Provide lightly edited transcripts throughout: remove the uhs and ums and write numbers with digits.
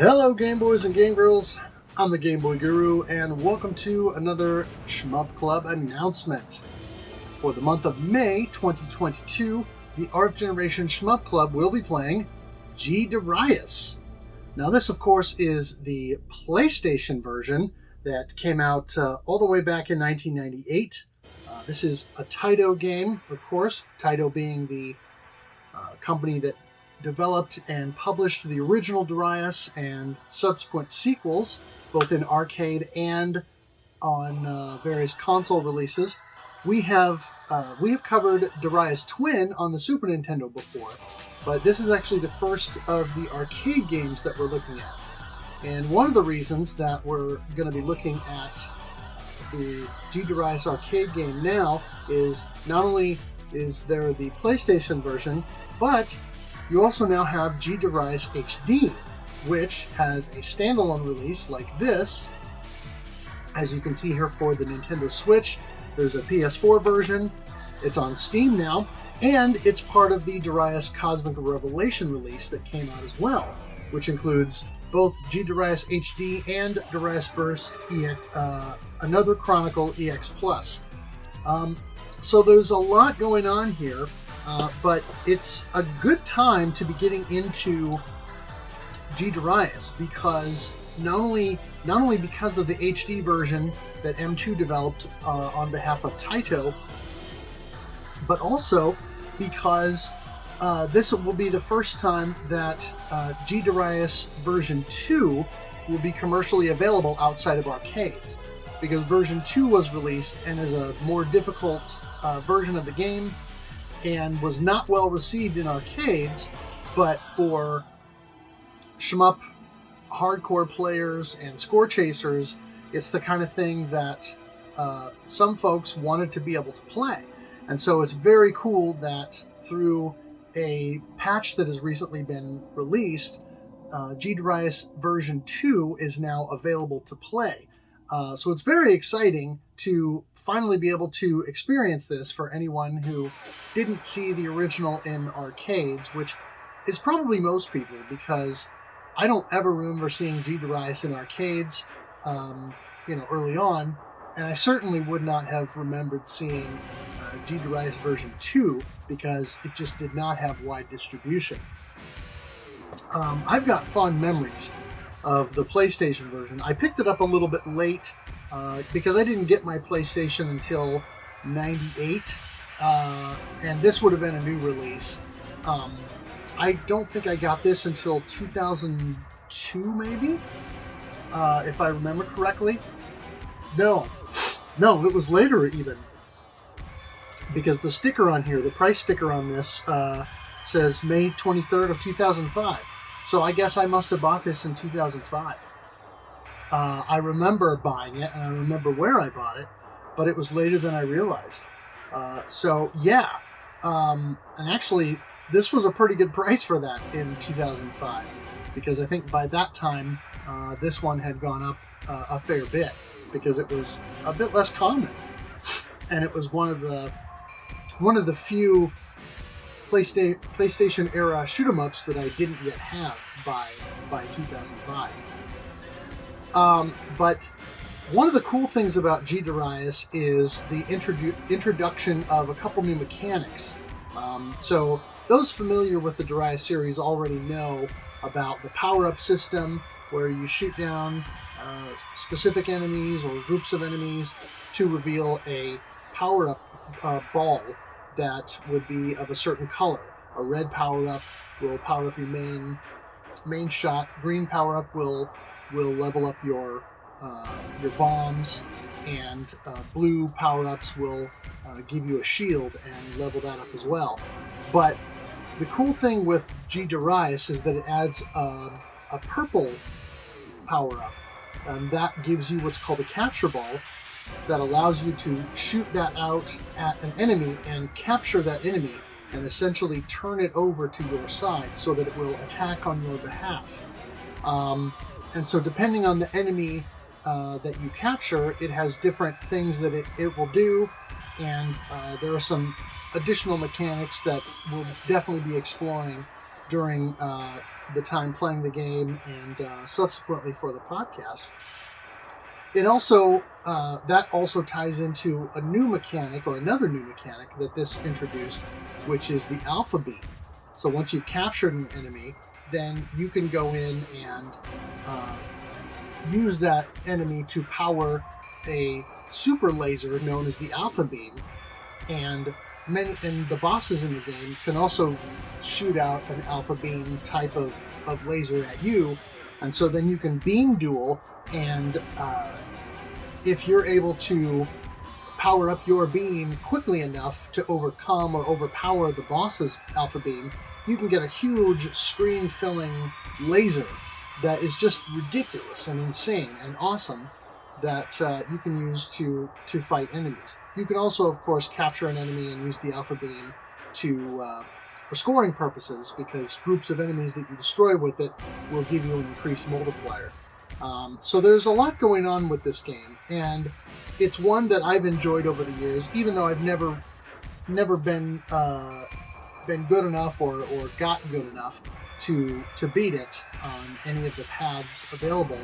Hello Game Boys and Game Girls, I'm the Game Boy Guru and welcome to another Shmup Club announcement. For the month of May 2022, the RF Generation Shmup Club will be playing G-Darius. Now this of course is the PlayStation version that came out all the way back in 1998. This is a Taito game, of course, Taito being the company that developed and published the original Darius and subsequent sequels, both in arcade and on various console releases. We have covered Darius Twin on the Super Nintendo before, but this is actually the first of the arcade games that we're looking at. And one of the reasons that we're going to be looking at the G-Darius arcade game now is not only is there the PlayStation version, but you also now have G-Darius HD, which has a standalone release like this. As you can see here for the Nintendo Switch, there's a PS4 version. It's on Steam now, and it's part of the Darius Cosmic Revelation release that came out as well, which includes both G-Darius HD and Darius Burst EX, Another Chronicle EX+. So there's a lot going on here. But it's a good time to be getting into G-Darius because not only because of the HD version that M2 developed on behalf of Taito, but also because this will be the first time that G-Darius version 2 will be commercially available outside of arcades, because version 2 was released and is a more difficult version of the game and was not well received in arcades, but for shmup hardcore players and score chasers, it's the kind of thing that some folks wanted to be able to play. And so it's very cool that through a patch that has recently been released, G-Darius version 2 is now available to play. So it's very exciting to finally be able to experience this for anyone who didn't see the original in arcades, which is probably most people, because I don't ever remember seeing G-Darius in arcades, early on, and I certainly would not have remembered seeing G-Darius version 2 because it just did not have wide distribution. I've got fond memories of the PlayStation version. I picked it up a little bit late because I didn't get my PlayStation until 98, and this would have been a new release. I don't think I got this until 2002, maybe, if I remember correctly. No, it was later even, because the sticker on here, the price sticker on this, says May 23rd of 2005. So I guess I must have bought this in 2005. I remember buying it, and I remember where I bought it, but it was later than I realized. And actually, this was a pretty good price for that in 2005, because I think by that time, this one had gone up a fair bit, because it was a bit less common, and it was one of the few PlayStation era shoot 'em ups that I didn't yet have by 2005. But one of the cool things about G-Darius is the introduction of a couple new mechanics. So those familiar with the Darius series already know about the power-up system, where you shoot down specific enemies or groups of enemies to reveal a power-up ball that would be of a certain color. A red power-up will power up your main shot. Green power-up will level up your bombs, and blue power-ups will give you a shield and level that up as well. But the cool thing with G-Darius is that it adds a purple power-up, and that gives you what's called a capture ball, that allows you to shoot that out at an enemy and capture that enemy and essentially turn it over to your side so that it will attack on your behalf. And so depending on the enemy that you capture, it has different things that it will do, and there are some additional mechanics that we'll definitely be exploring during the time playing the game and subsequently for the podcast. It also that also ties into a new mechanic, or another new mechanic that this introduced, which is the alpha beam. So once you've captured an enemy, then you can go in and use that enemy to power a super laser known as the alpha beam, and the bosses in the game can also shoot out an alpha beam type of laser at you, and so then you can beam duel, and if you're able to power up your beam quickly enough to overcome or overpower the boss's alpha beam, you can get a huge screen-filling laser that is just ridiculous and insane and awesome that you can use to fight enemies. You can also, of course, capture an enemy and use the alpha beam for scoring purposes, because groups of enemies that you destroy with it will give you an increased multiplier. So there's a lot going on with this game, and it's one that I've enjoyed over the years, even though I've never been good enough or gotten good enough to beat it on any of the paths available.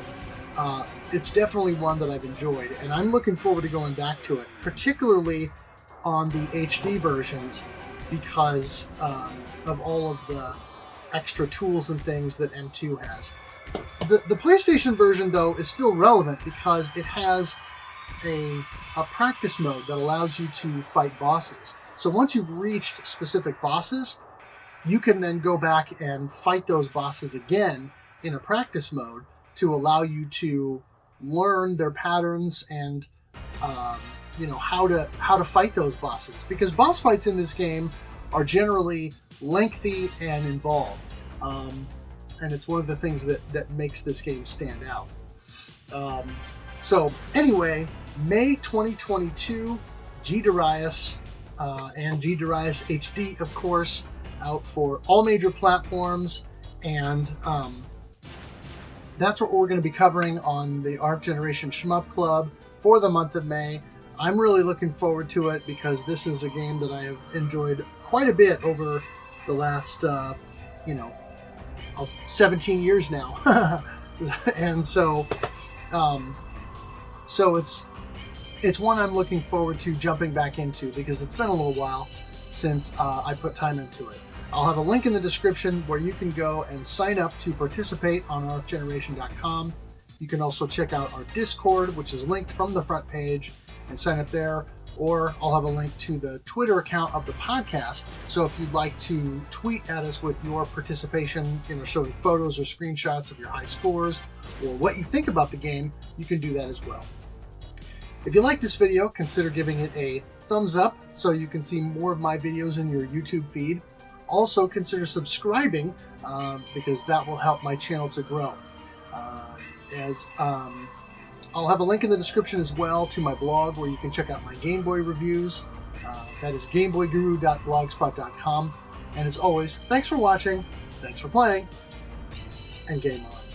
It's definitely one that I've enjoyed, and I'm looking forward to going back to it, particularly on the HD versions, because of all of the extra tools and things that M2 has. The PlayStation version, though, is still relevant because it has a practice mode that allows you to fight bosses. So once you've reached specific bosses, you can then go back and fight those bosses again in a practice mode to allow you to learn their patterns and how to fight those bosses. Because boss fights in this game are generally lengthy and involved. And it's one of the things that makes this game stand out. So anyway, May 2022, G-Darius and G-Darius HD, of course, out for all major platforms, and that's what we're going to be covering on the RF Generation Shmup Club for the month of May. I'm really looking forward to it because this is a game that I have enjoyed quite a bit over the last 17 years now. And so it's one I'm looking forward to jumping back into, because it's been a little while since I put time into it. I'll have a link in the description where you can go and sign up to participate on rfgeneration.com. You can also check out our Discord, which is linked from the front page, and sign up there. Or I'll have a link to the Twitter account of the podcast. So if you'd like to tweet at us with your participation, showing photos or screenshots of your high scores or what you think about the game, you can do that as well. If you like this video, consider giving it a thumbs up so you can see more of my videos in your YouTube feed. Also, consider subscribing because that will help my channel to grow. I'll have a link in the description as well to my blog where you can check out my Game Boy reviews. That is gameboyguru.blogspot.com. And as always, thanks for watching, thanks for playing, and game on.